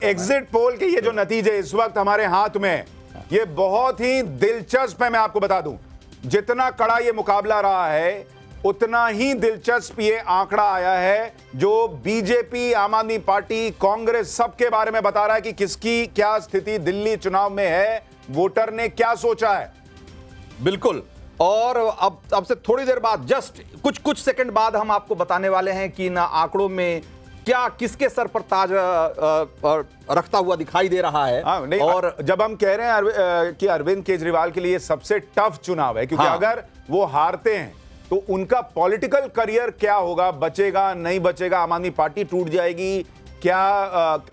Exit poll के ये जो नतीजे इस वक्त हमारे हाथ में है, ये बहुत ही दिलचस्प है। मैं आपको बता दूं, जितना कड़ा ये मुकाबला रहा है उतना ही दिलचस्प ये आंकड़ा आया है जो बीजेपी, आम आदमी पार्टी, कांग्रेस सबके बारे में बता रहा है कि किसकी क्या स्थिति दिल्ली चुनाव में है, वोटर ने क्या सोचा है। बिल्कुल। और अब से थोड़ी देर बाद, जस्ट कुछ सेकंड बाद हम आपको बताने वाले हैं कि इन आंकड़ों में क्या किसके सर पर ताज रखता हुआ दिखाई दे रहा है। नहीं, और जब हम कह रहे हैं कि अरविंद केजरीवाल के लिए सबसे टफ चुनाव है, क्योंकि अगर वो हारते हैं तो उनका पॉलिटिकल करियर क्या होगा, बचेगा नहीं बचेगा, आम आदमी पार्टी टूट जाएगी क्या,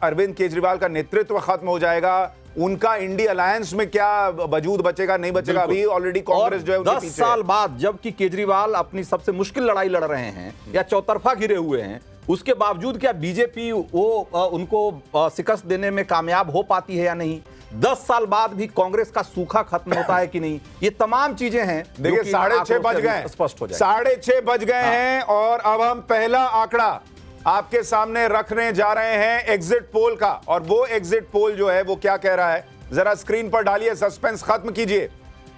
अरविंद केजरीवाल का नेतृत्व खत्म हो जाएगा, उनका इंडिया अलायंस में क्या वजूद बचेगा नहीं बचेगा। अभी ऑलरेडी कांग्रेस जो है 10 साल बाद जबकि केजरीवाल अपनी सबसे मुश्किल लड़ाई लड़ रहे हैं या चौतरफा घिरे हुए हैं, उसके बावजूद क्या बीजेपी उनको शिकस्त देने में कामयाब हो पाती है या नहीं। 10 साल बाद भी कांग्रेस का सूखा खत्म होता है कि नहीं, ये तमाम चीजें हैं। देखिए 6:30 बज गए, स्पष्ट हो जाए 6:30 बज गए हैं और अब हम पहला आंकड़ा आपके सामने रखने जा रहे हैं एग्जिट पोल का। और वो एग्जिट पोल जो है वो क्या कह रहा है, जरा स्क्रीन पर डालिए, सस्पेंस खत्म कीजिए।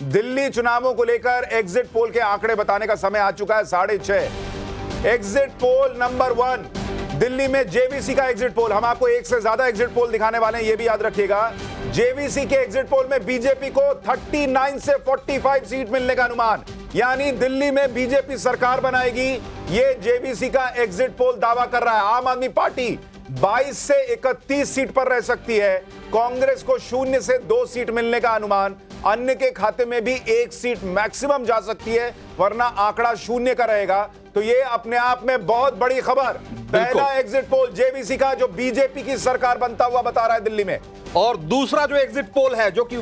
दिल्ली चुनावों को लेकर एग्जिट पोल के आंकड़े बताने का समय आ चुका है 6:30। एग्जिट पोल नंबर 1 दिल्ली में जेवीसी का एग्जिट पोल। हम आपको एक से ज्यादा एग्जिट पोल दिखाने वाले हैं, ये भी याद रखिएगा। जेवीसी के एग्जिट पोल में बीजेपी को 39 से 45 सीट मिलने का अनुमान, यानी दिल्ली में बीजेपी सरकार बनाएगी, ये जेवीसी का एग्जिट पोल दावा कर रहा है। आम आदमी पार्टी 22 से 31 सीट पर रह सकती है, कांग्रेस को 0 से 2 सीट मिलने का अनुमान, अन्य के खाते में भी 1 सीट मैक्सिमम जा सकती है, वरना आंकड़ा 0 का रहेगा। तो ये अपने आप में बहुत बड़ी खबर। पहला एग्जिट पोल जेवीसी का जो बीजेपी की सरकार बनता हुआ बता रहा है दिल्ली में। और दूसरा जो एग्जिट पोल है जो कि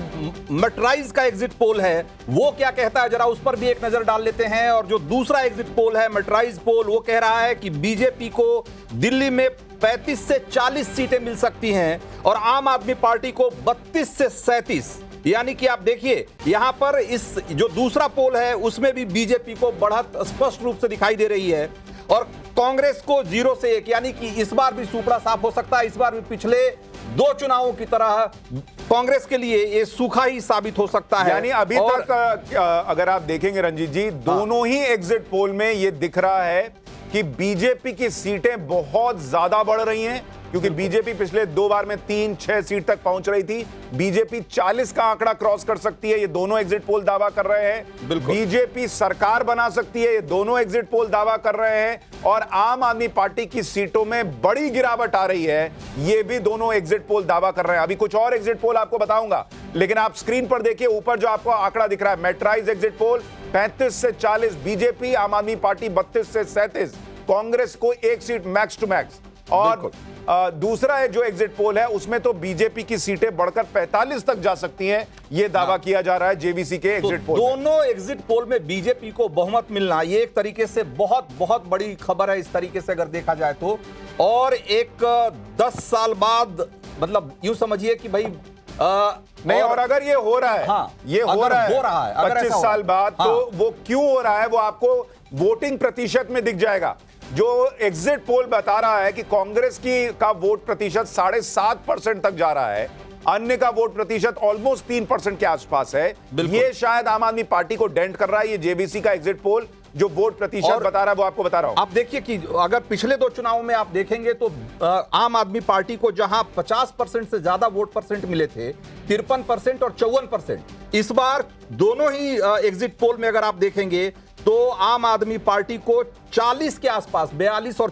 मेट्राइज का एग्जिट पोल है, वो क्या कहता है, जरा उस पर भी एक नजर डाल लेते हैं। और जो दूसरा एग्जिट पोल है मेट्राइज पोल, वो कह रहा है कि बीजेपी को दिल्ली में 35 से 40 सीटें मिल सकती हैं और आम आदमी पार्टी को 32 से 37। यानी कि आप देखिए यहां पर इस जो दूसरा पोल है उसमें भी बीजेपी को बढ़त स्पष्ट रूप से दिखाई दे रही है और कांग्रेस को 0 से 1, यानी कि इस बार भी सूपड़ा साफ हो सकता है। इस बार भी पिछले 2 चुनावों की तरह कांग्रेस के लिए ये सूखा ही साबित हो सकता है। यानी अभी तक अगर आप देखेंगे रंजीत जी, दोनों ही एग्जिट पोल में ये दिख रहा है कि बीजेपी की सीटें बहुत ज्यादा बढ़ रही हैं, क्योंकि बीजेपी पिछले 2 बार में 3-6 सीट तक पहुंच रही थी। बीजेपी 40 का आंकड़ा क्रॉस कर सकती है, ये दोनों एग्जिट पोल दावा कर रहे हैं। बीजेपी सरकार बना सकती है, ये दोनों एग्जिट पोल दावा कर रहे हैं। और आम आदमी पार्टी की सीटों में बड़ी गिरावट आ रही है, ये भी दोनों एग्जिट पोल दावा कर रहे हैं। अभी कुछ और एग्जिट पोल आपको बताऊंगा, लेकिन आप स्क्रीन पर देखिए, ऊपर जो आपको आंकड़ा दिख रहा है मेट्राइज एग्जिट पोल 35 से 40 बीजेपी, आम आदमी पार्टी 32 से 37, कांग्रेस को 1 सीट मैक्स टू मैक्स। और दूसरा है जो एग्जिट पोल है उसमें तो बीजेपी की सीटें बढ़कर 45 तक जा सकती हैं, यह दावा किया जा रहा है जेवीसी के एग्जिट पोल। दोनों एग्जिट पोल में बीजेपी को बहुमत मिलना, ये एक तरीके से बहुत बहुत बड़ी खबर है इस तरीके से अगर देखा जाए तो। और एक 10 साल बाद, मतलब यूं समझिए कि भाई नहीं, और अगर ये हो रहा है, ये हो रहा है 25 साल बाद, तो वो क्यों हो रहा है वो आपको वोटिंग प्रतिशत में दिख जाएगा। जो एग्जिट पोल बता रहा है कि कांग्रेस का वोट प्रतिशत 7.5% तक जा रहा है, अन्य का वोट प्रतिशत ऑलमोस्ट 3% के आसपास है, ये शायद आम आदमी पार्टी को डेंट कर रहा है। ये जेवीसी का एग्जिट पोल जो वोट प्रतिशत बता रहा है वो आपको बता रहा हूं। आप देखिए कि अगर पिछले 2 चुनावों में आप देखेंगे तो आम आदमी पार्टी को जहां 50% से ज्यादा वोट परसेंट मिले थे, 53% और 54%, इस बार दोनों ही एग्जिट पोल में अगर आप देखेंगे तो आम आदमी पार्टी को 40 के आसपास 42 और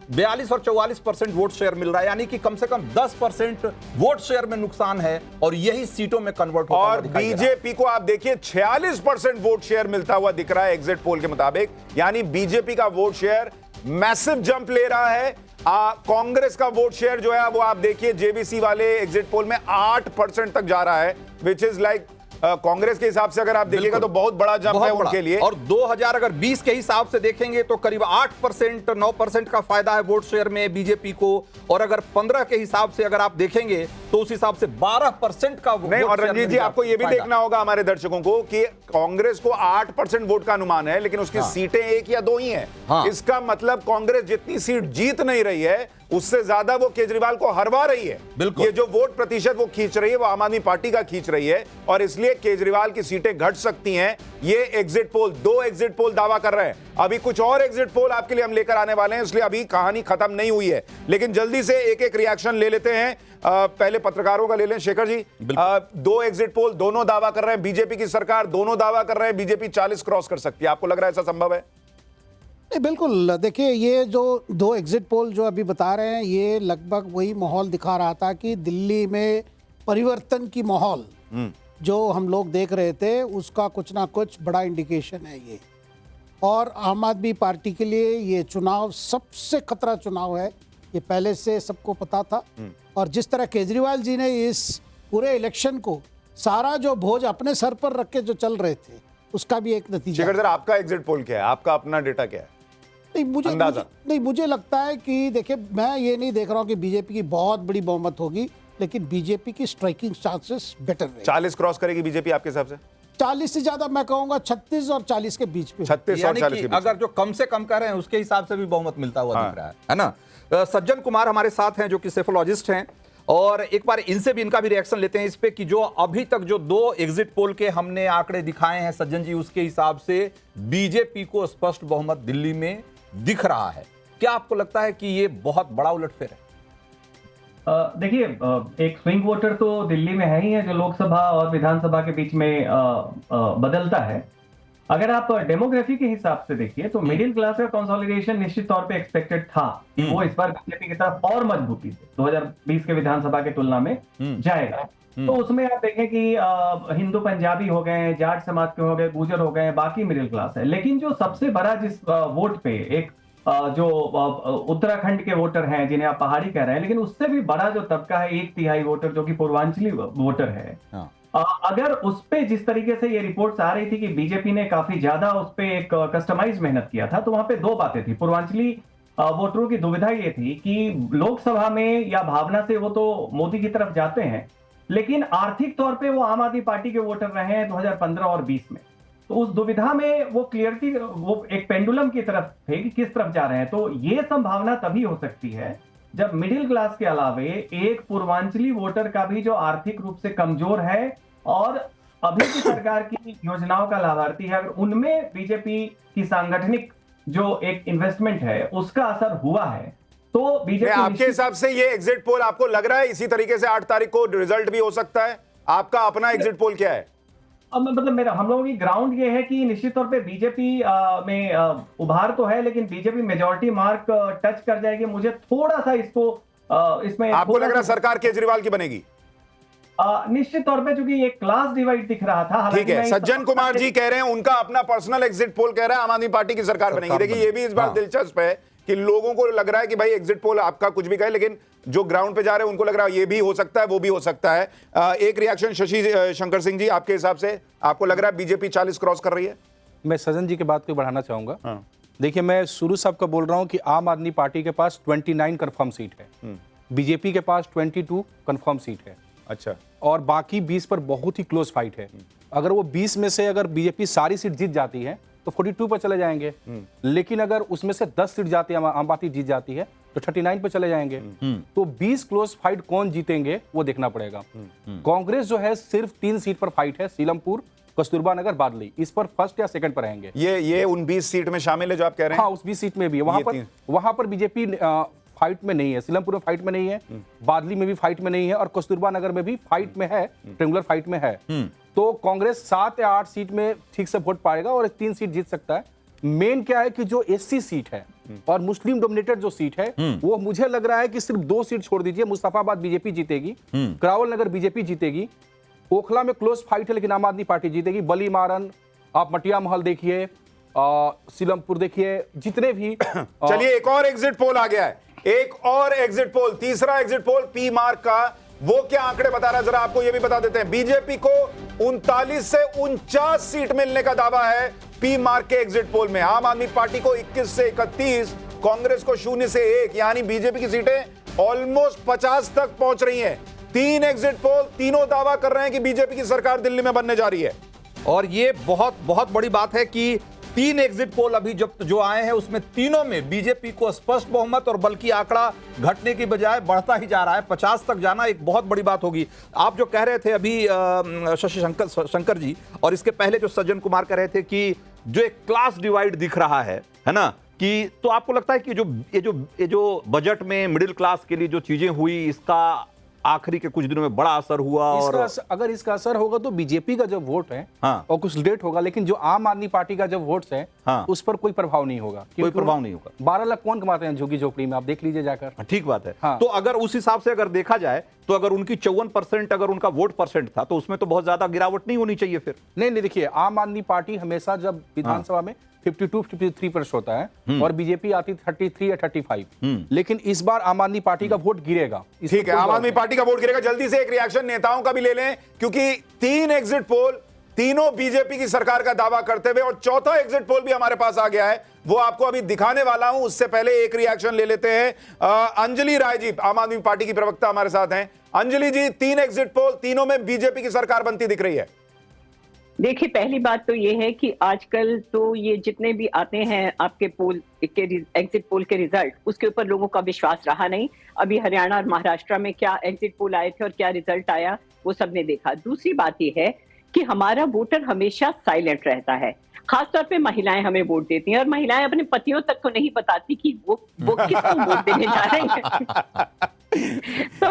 44% वोट शेयर मिल रहा है, यानी कि कम से कम 10% वोट शेयर में नुकसान है और यही सीटों में कन्वर्ट होता और बीजेपी को आप देखिए 46% वोट शेयर मिलता हुआ दिख रहा है एग्जिट पोल के मुताबिक, यानी बीजेपी का वोट शेयर मैसिव जंप ले रहा है। कांग्रेस का वोट शेयर जो है वो आप देखिए जेवीसी वाले एग्जिट पोल में 8% तक जा रहा है, विच इज लाइक कांग्रेस के हिसाब से अगर आप देखिएगा तो बहुत बड़ा जंप है उनके लिए। और 2020 के हिसाब से देखेंगे तो करीब 8% 9% का फायदा है वोट शेयर में बीजेपी को, और अगर 15 के हिसाब से अगर आप देखेंगे तो उस हिसाब से 12% का नहीं, और रंजीत जी आपको ये भी देखना होगा हमारे दर्शकों को कि कांग्रेस को 8% वोट का अनुमान है, लेकिन उसकी सीटें 1 या 2 ही हैं। इसका मतलब कांग्रेस जितनी सीट जीत नहीं रही है उससे ज्यादा वो केजरीवाल को हरवा रही है। ये जो वोट प्रतिशत वो खींच रही है वो आम आदमी पार्टी का खींच रही है, और इसलिए केजरीवाल की सीटें घट सकती हैं। ये एग्जिट पोल, 2 एग्जिट पोल दावा कर रहे हैं। अभी कुछ और एग्जिट पोल आपके लिए हम लेकर आने वाले हैं, इसलिए अभी कहानी खत्म नहीं हुई है। लेकिन जल्दी से एक एक रिएक्शन ले लेते हैं। पहले पत्रकारों का ले लें। शेखर जी, 2 एग्जिट पोल दोनों दावा कर रहे हैं बीजेपी की सरकार, दोनों दावा कर रहे हैं बीजेपी 40 क्रॉस कर सकती है। आपको लग रहा है ऐसा संभव है? नहीं, बिल्कुल। देखिए, ये जो 2 एग्जिट पोल जो अभी बता रहे हैं, ये लगभग वही माहौल दिखा रहा था कि दिल्ली में परिवर्तन की माहौल जो हम लोग देख रहे थे उसका कुछ ना कुछ बड़ा इंडिकेशन है ये। और आम आदमी पार्टी के लिए ये चुनाव सबसे खतरा चुनाव है, ये पहले से सबको पता था। और जिस तरह केजरीवाल जी ने इस पूरे इलेक्शन को सारा जो बोझ अपने सर पर रख के जो चल रहे थे उसका भी एक नतीजा। शेखर सर, आपका एग्जिट पोल क्या है? आपका अपना डेटा क्या है? मुझे लगता है कि देखिए, मैं ये नहीं देख रहा हूँ कि बीजेपी की बहुत बड़ी बहुमत होगी, लेकिन बीजेपी की स्ट्राइकिंग चांसेस बेटर रहेंगे। 40 क्रॉस करेगी बीजेपी आपके हिसाब से? 40 से ज्यादा मैं कहूंगा 36 और 40 के बीच में। 36 और 40 के बीच। अगर जो कम से कम कर रहे हैं उसके हिसाब से भी बहुमत मिलता हुआ दिख रहा है ना। सज्जन कुमार हमारे साथ हैं जो कि सेफोलॉजिस्ट हैं, और एक बार इनसे भी, इनका भी रिएक्शन लेते हैं इस पे कि जो अभी तक जो 2 एग्जिट पोल के हमने आंकड़े दिखाए हैं सज्जन जी, उसके हिसाब से बीजेपी को स्पष्ट बहुमत दिल्ली में दिख रहा है। क्या आपको लगता है कि ये बहुत बड़ा उलटफेर है? देखिए, एक स्विंग वोटर तो दिल्ली में है ही है जो लोकसभा और विधानसभा के बीच में बदलता है। अगर आप डेमोग्राफी के हिसाब से देखिए तो मिडिल क्लास का कंसोलिडेशन निश्चित तौर पे एक्सपेक्टेड था कि वो इस बार बीजेपी की तरफ और मजबूती से 2020 के विधानसभा के तुलना में जाएगा। तो उसमें आप देखें कि हिंदू पंजाबी हो गए, जाट समाज के हो गए, गुर्जर हो गए, बाकी मिडिल क्लास है। लेकिन जो सबसे बड़ा जिस वोट पे एक जो उत्तराखंड के वोटर हैं जिन्हें आप पहाड़ी कह रहे हैं, लेकिन उससे भी बड़ा जो तबका है 1/3 वोटर जो कि पूर्वांचली वोटर है, अगर उस पे जिस तरीके से ये रिपोर्ट्स आ रही थी कि बीजेपी ने काफी ज्यादा उस पे एक कस्टमाइज मेहनत किया था, तो वहां पे 2 बातें थी। पूर्वांचली वोटरों की दुविधा ये थी कि लोकसभा में या भावना से वो तो मोदी की तरफ जाते हैं, लेकिन आर्थिक तौर पे वो आम आदमी पार्टी के वोटर रहे हैं 2015 और 20 में। तो उस दुविधा में वो क्लियरिटी, वो एक पेंडुलम की तरफ थे कि किस तरफ जा रहे हैं। तो ये संभावना तभी हो सकती है जब मिडिल क्लास के अलावे एक पूर्वांचली वोटर का भी जो आर्थिक रूप से कमजोर है और अभी की सरकार की योजनाओं का लाभार्थी है, अगर उनमें बीजेपी की सांगठनिक जो एक इन्वेस्टमेंट है उसका असर हुआ है, तो बीजेपी। आपके हिसाब से ये एग्जिट पोल आपको लग रहा है इसी तरीके से 8 तारीख को रिजल्ट भी हो सकता है? आपका अपना एग्जिट पोल क्या है? मतलब मेरा, हम लोगों की ग्राउंड ये है कि निश्चित तौर पे बीजेपी में उभार तो है, लेकिन बीजेपी मेजॉरिटी मार्क टच कर जाएगी। मुझे थोड़ा सा इसको इसमें आपको लग रहा है सरकार केजरीवाल की बनेगी? निश्चित तौर पे, चूंकि ये क्लास डिवाइड दिख रहा था। ठीक है, सज्जन कुमार जी कह रहे हैं उनका अपना पर्सनल एग्जिट पोल कह रहा है आम आदमी पार्टी की सरकार बनेगी। देखिए, ये भी इस बार दिलचस्प है कि लोगों को लग रहा है कि भाई एग्जिट पोल आपका कुछ भी कहे, लेकिन जो ग्राउंड पे जा रहे हैं उनको लग रहा है ये भी हो सकता है, वो भी हो सकता है। एक रिएक्शन शशि शंकर सिंह जी, आपके हिसाब से आपको लग रहा है बीजेपी 40 क्रॉस कर रही है? मैं सज्जन जी की बात को बढ़ाना चाहूंगा। देखिए, मैं शुरू से आपका बोल रहा हूं कि आम आदमी पार्टी के पास 29 कंफर्म सीट है, बीजेपी के पास 22 कंफर्म सीट है। अच्छा। और बाकी 20 पर बहुत ही क्लोज फाइट है। अगर वो 20 में से अगर बीजेपी सारी सीट जीत जाती है तो 42 पर चले जाएंगे, लेकिन अगर उसमें से 10 सीट जाती है, आम पार्टी जीत जाती है, तो 39 पर चले जाएंगे। तो 20 क्लोज फाइट कौन जीतेंगे वो देखना पड़ेगा। कांग्रेस जो है सिर्फ 3 सीट पर फाइट है, सीलमपुर, कस्तूरबा नगर, बादली, इस पर फर्स्ट या सेकंड पर रहेंगे। ये उन 20 सीट में शामिल है जो आप कह रहे हैं? हाँ, उस 20 सीट में भी है। वहां पर बीजेपी फाइट में नहीं है, सीलमपुर में फाइट में नहीं है, बादली में भी फाइट में नहीं है, और कस्तूरबा नगर में भी फाइट में है, ट्रायंगुलर फाइट में है। तो कांग्रेस 7 या 8 सीट में ठीक से वोट पाएगा और 3 सीट जीत सकता है। मेन क्या है कि जो एससी सीट है और मुस्लिम डोमिनेटेड जो सीट है, वो मुझे लग रहा है कि सिर्फ 2 सीट छोड़ दीजिए, मुस्तफाबाद बीजेपी जीतेगी, करावल नगर बीजेपी जीतेगी, ओखला में क्लोज फाइट है लेकिन आम आदमी पार्टी जीतेगी, बली मारन, आप मटिया महल देखिए, सीलमपुर देखिए, जितने भी चलिए, एक और एग्जिट पोल आ गया है, एक और एग्जिट पोल, तीसरा एग्जिट पोल पी मार्क का। वो क्या आंकड़े बता रहा है जरा आपको ये भी बता देते हैं। बीजेपी को 39 से 49 सीट मिलने का दावा है पी मार्क के एग्जिट पोल में। आम आदमी पार्टी को 21 से 31, कांग्रेस को 0 से 1, यानी बीजेपी की सीटें ऑलमोस्ट 50 तक पहुंच रही हैं। 3 एग्जिट पोल, तीनों दावा कर रहे हैं कि बीजेपी की सरकार दिल्ली में बनने जा रही है। और ये बहुत बहुत बड़ी बात है कि 3 एग्जिट पोल अभी जो आए हैं उसमें तीनों में बीजेपी को स्पष्ट बहुमत, और बल्कि आंकड़ा घटने की बजाय बढ़ता ही जा रहा है। 50 तक जाना एक बहुत बड़ी बात होगी। आप जो कह रहे थे अभी शशि शंकर जी, और इसके पहले जो सज्जन कुमार कह रहे थे कि जो एक क्लास डिवाइड दिख रहा है ना, कि तो आपको लगता है कि ये जो बजट में मिडिल क्लास के लिए जो चीजें हुई, इसका आखिरी के कुछ दिनों में बड़ा असर हुआ? और अगर इसका असर होगा तो बीजेपी का जो वोट है हाँ। और कुछ लेट होगा, लेकिन जो आम आदमी पार्टी का जो वोट्स है हाँ। उस पर कोई प्रभाव नहीं होगा। कोई प्रभाव नहीं होगा। 12 लाख कौन कमाते हैं झुग्गी झोपड़ी में, आप देख लीजिए जाकर। ठीक बात है। हाँ। तो अगर उस हिसाब से अगर देखा जाए तो अगर उनकी 54% अगर उनका वोट परसेंट था, तो उसमें तो बहुत ज्यादा गिरावट नहीं होनी चाहिए फिर। नहीं, देखिए, आम आदमी पार्टी हमेशा जब विधानसभा में 52-53% होता है और बीजेपी आती 33 या 35, लेकिन इस बार आम आदमी पार्टी का वोट गिरेगा। ठीक है, आम आदमी पार्टी का वोट गिरेगा। जल्दी से एक रिएक्शन नेताओं का भी ले लें, क्योंकि 3 एग्जिट पोल, तीनों बीजेपी की सरकार का दावा करते हुए, और चौथा एग्जिट पोल भी हमारे पास आ गया है, वो आपको अभी दिखाने वाला हूं। उससे पहले एक रिएक्शन ले लेते हैं। अंजलि राय जी, आम आदमी पार्टी की प्रवक्ता हमारे साथ हैं। अंजलि जी, 3 एग्जिट पोल, तीनों में बीजेपी की सरकार बनती दिख रही है। देखिए, पहली बात तो ये है कि आजकल तो ये जितने भी आते हैं आपके पोल के एग्जिट पोल के रिजल्ट, उसके ऊपर लोगों का विश्वास रहा नहीं। अभी हरियाणा और महाराष्ट्र में क्या एग्जिट पोल आए थे और क्या रिजल्ट आया, वो सबने देखा। दूसरी बात ये है कि हमारा वोटर हमेशा साइलेंट रहता है। खासतौर पे महिलाएं हमें वोट देती हैं, और महिलाएं अपने पतियों तक को नहीं बताती कि वो किसको वोट देने जा रहे हैं। तो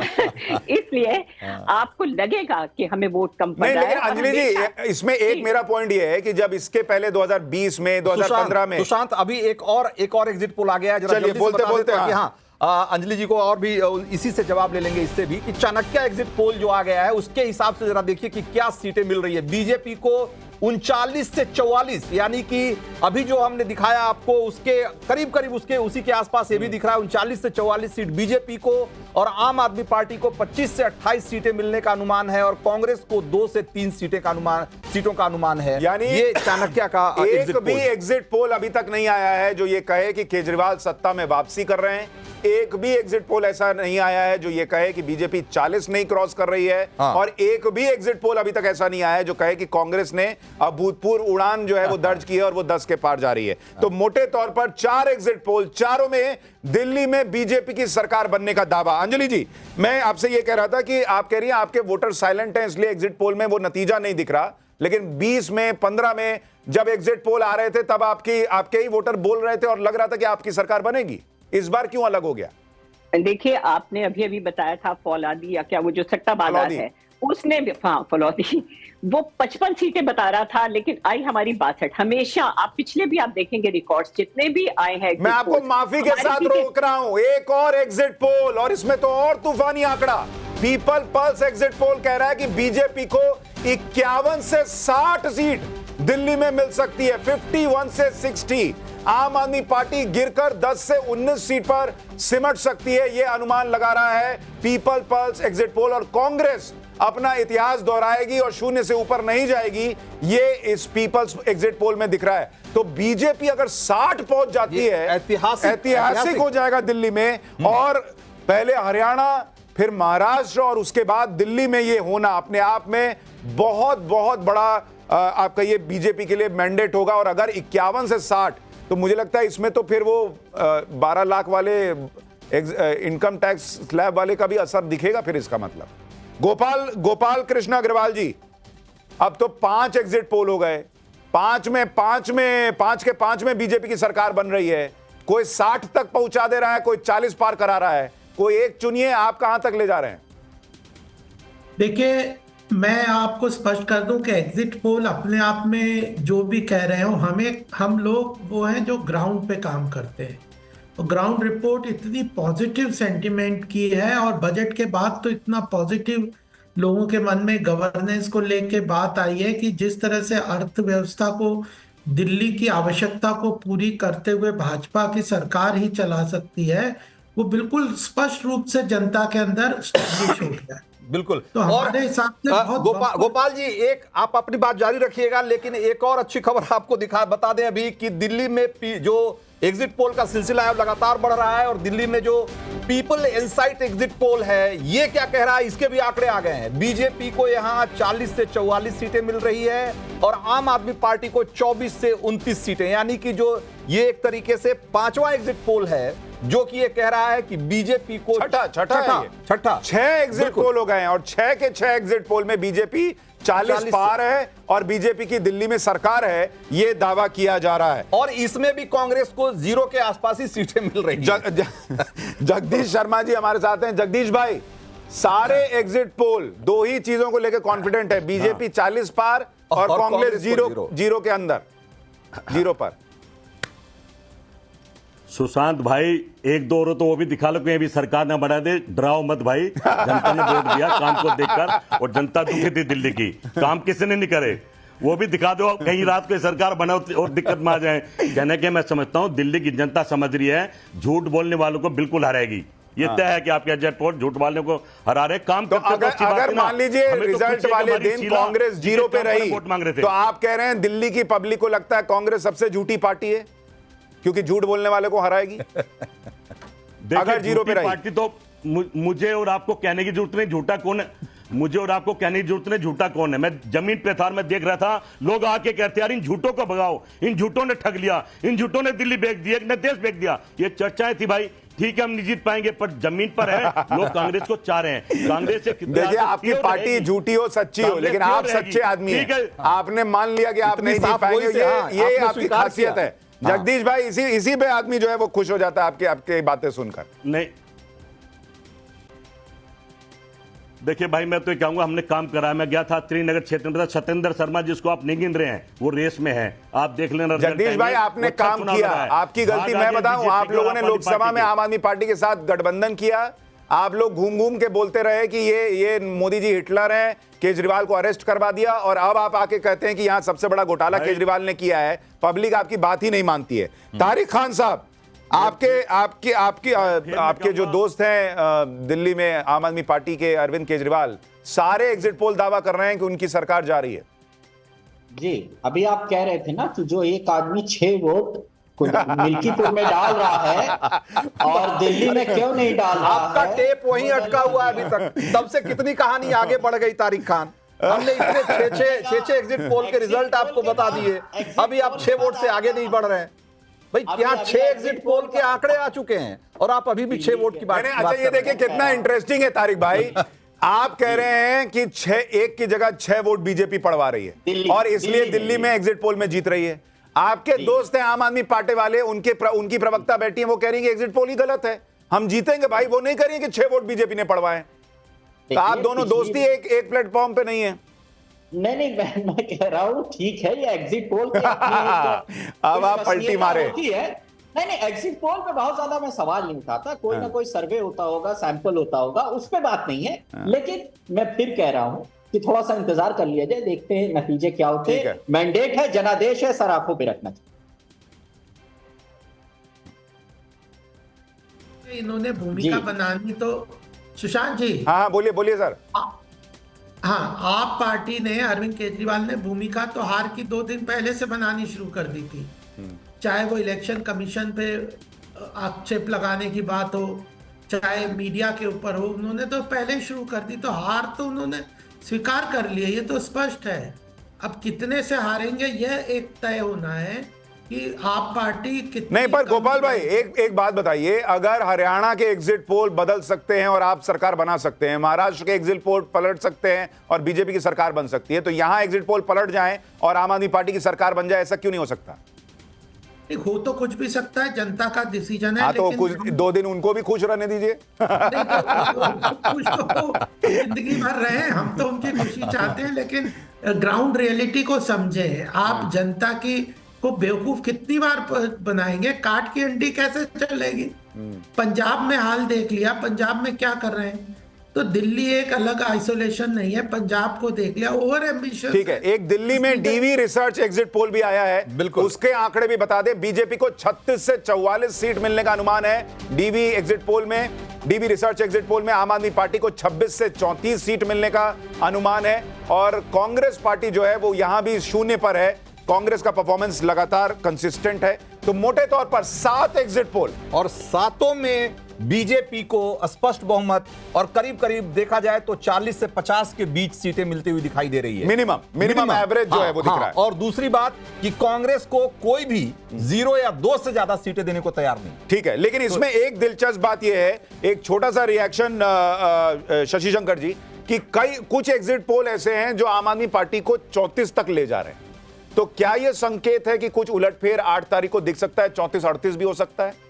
इसलिए आपको लगेगा कि हमें वोट कम पड़ रहा है। लेकिन अंजलि जी, इसमें एक मेरा पॉइंट ये है कि जब इसके पहले 2020 में, 2015 में, सुशांत, अभी एक और एग्जिट पोल आ गया है। चलिए बोलते हाँ, अंजलि जी को और भी इसी से जवाब ले लेंगे, इससे भी कि चाणक्य एग्जिट पोल जो आ गया है उसके हिसाब से जरा देखिए कि क्या सीटें मिल रही है बीजेपी को। 39 से 44, यानी कि अभी जो हमने दिखाया आपको उसके करीब उसके उसी के आसपास ये भी दिख रहा है। 39 से 44 सीट बीजेपी को, और आम आदमी पार्टी को 25 से 28 सीटें मिलने का अनुमान है, और कांग्रेस को 2 से 3 सीटों का अनुमान है। यानी ये चाणक्य का एक भी एग्जिट पोल अभी तक नहीं आया है जो ये कहे कि केजरीवाल सत्ता में वापसी कर रहे हैं। एक भी एग्जिट पोल ऐसा नहीं आया है जो ये कहे कि बीजेपी 40 नहीं क्रॉस कर रही है। हाँ। और एक भी एग्जिट पोल अभी तक ऐसा नहीं आया है जो कहे कि कांग्रेस ने अभूतपूर्व उड़ान जो है वो दर्ज की है और वो 10 के पार जा रही है। तो मोटे तौर पर 4 एग्जिट पोल, चारों में दिल्ली में बीजेपी की सरकार बनने का दावा। अंजलि जी, मैं आपसे ये कह रहा था कि आप कह रही हैं आपके वोटर साइलेंट हैं, इसलिए एग्जिट पोल में वो नतीजा नहीं दिख रहा, लेकिन 20 में, 15 में जब एग्जिट पोल आ रहे थे तब आपके ही वोटर बोल रहे थे और लग रहा था कि आपकी सरकार बनेगी। इस बार क्यों अलग हो गया? देखिए, आपने अभी बताया था फौलादी, या क्या वो जो सट्टाबाज है, उसने फौलादी वो 55 सीटें बता रहा था, लेकिन आई हमारी 62। हमेशा आप पिछले भी आप देखेंगे रिकॉर्ड्स जितने भी आए हैं। मैं आपको माफी के साथ रोक रहा हूं। एक और एग्जिट पोल, और इसमें तो और तूफानी आंकड़ा। पीपल पल्स एग्जिट पोल कह रहा है कि बीजेपी को 51 से 60 सीट दिल्ली में मिल सकती है, 51 से 60। आम आदमी पार्टी गिरकर 10 से 19 सीट पर सिमट सकती है, यह अनुमान लगा रहा है पीपल पल्स एग्जिट पोल। और कांग्रेस अपना इतिहास दोहराएगी और 0 से ऊपर नहीं जाएगी, ये इस पीपल्स एग्जिट पोल में दिख रहा है। तो बीजेपी अगर 60 पहुंच जाती है, ऐतिहासिक हो जाएगा दिल्ली में। और पहले हरियाणा, फिर महाराष्ट्र, और उसके बाद दिल्ली में ये होना अपने आप में बहुत बहुत बड़ा आपका ये बीजेपी के लिए मैंडेट होगा। और अगर 51 से 60, तो मुझे लगता है इसमें तो फिर वो 12 लाख वाले इनकम टैक्स स्लैब वाले का भी असर दिखेगा फिर। इसका मतलब गोपाल कृष्ण अग्रवाल जी, अब तो 5 एग्जिट पोल हो गए, 5 के 5 में बीजेपी की सरकार बन रही है। कोई 60 तक पहुंचा दे रहा है, कोई 40 पार करा रहा है। कोई एक चुनिए, आप कहां तक ले जा रहे हैं? देखिए, मैं आपको स्पष्ट कर दूं कि एग्जिट पोल अपने आप में जो भी कह रहे हो, हम लोग वो हैं जो ग्राउंड पे काम करते हैं। और ग्राउंड रिपोर्ट इतनी पॉजिटिव सेंटिमेंट की है, और बजट के बाद तो इतना पॉजिटिव लोगों के मन में गवर्नेंस को लेके बात आई है कि जिस तरह से अर्थव्यवस्था को, दिल्ली की आवश्यकता को पूरी करते हुए भाजपा की सरकार ही चला सकती है, वो बिल्कुल स्पष्ट रूप से जनता के अंदर स्टैब्लिश हो गया है। बिल्कुल। तो हमारे हिसाब से बहुत गोपाल जी, एक आप अपनी बात जारी रखिएगा, लेकिन एक और अच्छी खबर आपको बता दें अभी कि दिल्ली में जो एग्जिट पोल का सिलसिला है लगातार बढ़ रहा है, और दिल्ली में जो पीपल इनसाइट एग्जिट पोल है ये क्या कह रहा है, इसके भी आंकड़े आ गए हैं। बीजेपी को यहां 40 से 44 सीटें मिल रही है और आम आदमी पार्टी को 24 से 29 सीटें, यानी कि जो ये एक तरीके से 5वां एग्जिट पोल है जो कि ये कह रहा है कि बीजेपी को छठा 6 एग्जिट पोल हो गए हैं और 6 के 6 एग्जिट पोल में बीजेपी 40 पार है और बीजेपी की दिल्ली में सरकार है, ये दावा किया जा रहा है। और इसमें भी कांग्रेस को 0 के आसपास ही सीटें मिल रही हैं। जगदीश शर्मा जी हमारे साथ हैं। जगदीश भाई, सारे एग्जिट पोल 2 ही चीजों को लेकर कॉन्फिडेंट है, बीजेपी 40 पार और कांग्रेस 0 के अंदर, 0 पर। सुशांत भाई, 1-2 और तो वो भी दिखा लो, कहीं भी सरकार ना बढ़ा दे। डराओ मत भाई, जनता ने वोट दिया काम को देखकर, और जनता दुखी थी दिल्ली की, काम किसी ने नहीं करे, वो भी दिखा दो। कहीं रात को सरकार बना और दिक्कत में आ जाए। कहने के मैं समझता हूं दिल्ली की जनता समझ रही है झूठ बोलने वालों को बिल्कुल हराएगी। ये तय है कि आपके एग्जिट पोल झूठ वालों को हरा रहे। काम तो अगर मान लीजिए रिजल्ट वाले दिन कांग्रेस 0 पे रही, वोट मांग रहे थे, तो आप कह रहे हैं दिल्ली की पब्लिक को लगता है कांग्रेस सबसे झूठी पार्टी है क्योंकि झूठ बोलने वाले को हराएगी। अगर 0 पे रही पार्टी तो मुझे और आपको कहने की जरूरत नहीं झूठा कौन है, मुझे और आपको कहने की जरूरत नहीं झूठा कौन है। मैं जमीन पे था, मैं देख रहा था, लोग आके कहते यार इन झूठों को भगाओ, इन झूठों ने ठग लिया, इन झूठों ने दिल्ली बेच दिया, ने देश बेच दिया। ये चर्चाएं थी भाई, ठीक है हम नहीं जीत पाएंगे, पर जमीन पर है लोग कांग्रेस को चाह रहे हैं। कांग्रेस से देखिए आपकी पार्टी झूठी हो सच्ची हो, लेकिन आप सच्चे आदमी हैं। आपने मान लिया कि आप नहीं जीत पाएंगे, ये आपकी खासियत है। जगदीश भाई, इसी पे आदमी जो है वो खुश हो जाता है आपके बातें सुनकर। नहीं देखिए भाई, मैं तो ये कहूंगा हमने काम करा है। मैं गया था श्रीनगर क्षेत्र में, सत्येंद्र शर्मा जिसको आप नहीं गिन रहे हैं वो रेस में है, आप देख लेना। जगदीश भाई, आपने काम किया, आपकी गलती मैं बताऊं, आप लोगों ने लोकसभा में आम आदमी पार्टी के साथ गठबंधन किया। आप लोग घूम घूम के बोलते रहे कि ये मोदी जी हिटलर हैं, केजरीवाल को अरेस्ट करवा दिया, और अब आप आके कहते हैं कि यहां सबसे बड़ा घोटाला केजरीवाल ने किया है। पब्लिक आपकी बात ही नहीं मानती है। तारिक खान साहब, आपके जो दोस्त हैं दिल्ली में आम आदमी पार्टी के, अरविंद केजरीवाल, सारे एग्जिट पोल दावा कर रहे हैं कि उनकी सरकार जा रही है। जी, अभी आप कह रहे थे ना कि जो एक आदमी 6 वोट मिल्कीपुर में डाल रहा है और दिल्ली में क्यों नहीं डाल रहा आपका है? टेप वहीं अटका हुआ है अभी तक, तब से कितनी कहानी आगे बढ़ गई तारिक खान। हमने इतने 6 एग्जिट पोल के रिजल्ट आपको बता दिए, अभी आप 6 वोट से आगे नहीं बढ़ रहे हैं भाई। यहाँ 6 एग्जिट पोल के आंकड़े आ चुके हैं और आप अभी भी 6 वोट की बात कर रहे हैं। अच्छा, ये देखिए कितना इंटरेस्टिंग है तारिक भाई। आप कह रहे हैं कि 1 की जगह 6 वोट बीजेपी पड़वा रही है और इसलिए दिल्ली में एग्जिट पोल में जीत रही है। आपके दोस्त हैं आम आदमी पार्टी वाले, उनकी प्रवक्ता बैठी है, वो कह रही है कि एग्जिट पोल ही गलत है, हम जीतेंगे भाई। वो नहीं कह रही है कि 6 वोट बीजेपी ने पड़वाए। तो आप दोनों दोस्ती एक प्लेटफॉर्म पे नहीं है। नहीं, मैं कह रहा हूँ ठीक है, ये एग्जिट पोल अब आप पलटी मारे। नहीं, एग्जिट पोल पे बहुत ज्यादा मैं सवाल नहीं उठाता। कोई ना कोई सर्वे होता होगा, सैंपल होता होगा, उस पे बात नहीं है। लेकिन मैं फिर कह रहा हूँ कि थोड़ा सा इंतजार कर लिया जाए, देखते हैं नतीजे क्या होते हैं। मैंडेट है, जनादेश है, सर आंखों पे रखना चाहिए। इन्होंने भूमिका बनानी तो सुशांत जी। हाँ, बोलिए सर। हाँ, आप पार्टी ने, अरविंद केजरीवाल ने भूमिका तो हार की 2 दिन पहले से बनानी शुरू कर दी थी। चाहे वो इलेक्शन कमीशन पे आक्षेप लगाने की बात हो, चाहे मीडिया के ऊपर हो, उन्होंने तो पहले ही शुरू कर दी। तो हार तो उन्होंने स्वीकार कर लिया, ये तो स्पष्ट है। अब कितने से हारेंगे यह एक तय होना है कि आप पार्टी कितनी। नहीं, पर गोपाल भाई एक बात बताइए, अगर हरियाणा के एग्जिट पोल बदल सकते हैं और आप सरकार बना सकते हैं, महाराष्ट्र के एग्जिट पोल पलट सकते हैं और बीजेपी की सरकार बन सकती है, तो यहां एग्जिट पोल पलट जाएं और आम आदमी पार्टी की सरकार बन जाए, ऐसा क्यों नहीं हो सकता? हो तो कुछ भी सकता है, जनता का डिसीजन है। हाँ, तो कुछ 2 दिन उनको भी खुश रहने दीजिए। खुश तो जिंदगी भर रहे, हम तो उनकी खुशी चाहते हैं, लेकिन ग्राउंड रियलिटी को समझे। आप जनता की को बेवकूफ कितनी बार बनाएंगे? काट की अंडी कैसे चलेगी? पंजाब में हाल देख लिया, पंजाब में क्या कर रहे हैं। तो दिल्ली एक अलग आइसोलेशन नहीं है, पंजाब को देख लिया, ओवर एम्बिशियस। ठीक है, एक दिल्ली में डीवी रिसर्च एग्जिट पोल भी आया है, बिल्कुल। उसके आंकड़े भी बता दें। बीजेपी को 36 से 44 सीट मिलने का अनुमान है डीवी एग्जिट पोल में। डीवी रिसर्च एग्जिट पोल में आम आदमी पार्टी को 26 से 34 सीट मिलने का अनुमान है, और कांग्रेस पार्टी जो है वो यहां भी शून्य पर है। कांग्रेस का परफॉर्मेंस लगातार कंसिस्टेंट है। तो मोटे तौर पर 7 एग्जिट पोल और सातों में बीजेपी को स्पष्ट बहुमत और करीब करीब देखा जाए तो 40 से 50 के बीच सीटें मिलती हुई दिखाई दे रही है। मिनिमम एवरेज जो है वो दिख रहा है। और दूसरी बात कि कांग्रेस को कोई भी 0 या 2 से ज्यादा सीटें देने को तैयार नहीं। ठीक है, लेकिन इसमें एक दिलचस्प बात यह है, एक छोटा सा रिएक्शन शशि शंकर जी, कि कुछ एग्जिट पोल ऐसे हैं जो आम आदमी पार्टी को 34 तक ले जा रहे हैं। तो क्या यह संकेत है कि कुछ उलटफेर 8 तारीख को दिख सकता है? 34-38 भी हो सकता है।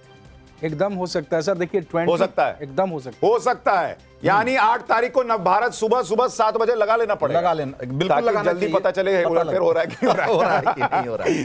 एकदम हो सकता है सर। देखिए 20 हो सकता है, एकदम हो सकता है। यानी 8 तारीख को नवभारत सुबह 7 बजे लगा लेना पड़ेगा। लगा लेना, बिल्कुल ताकि लगाना जल्दी चाहिए। पता चले उलटफेर हो रहा है कि नहीं हो रहा है। हो रहा है कि नहीं हो रहा है।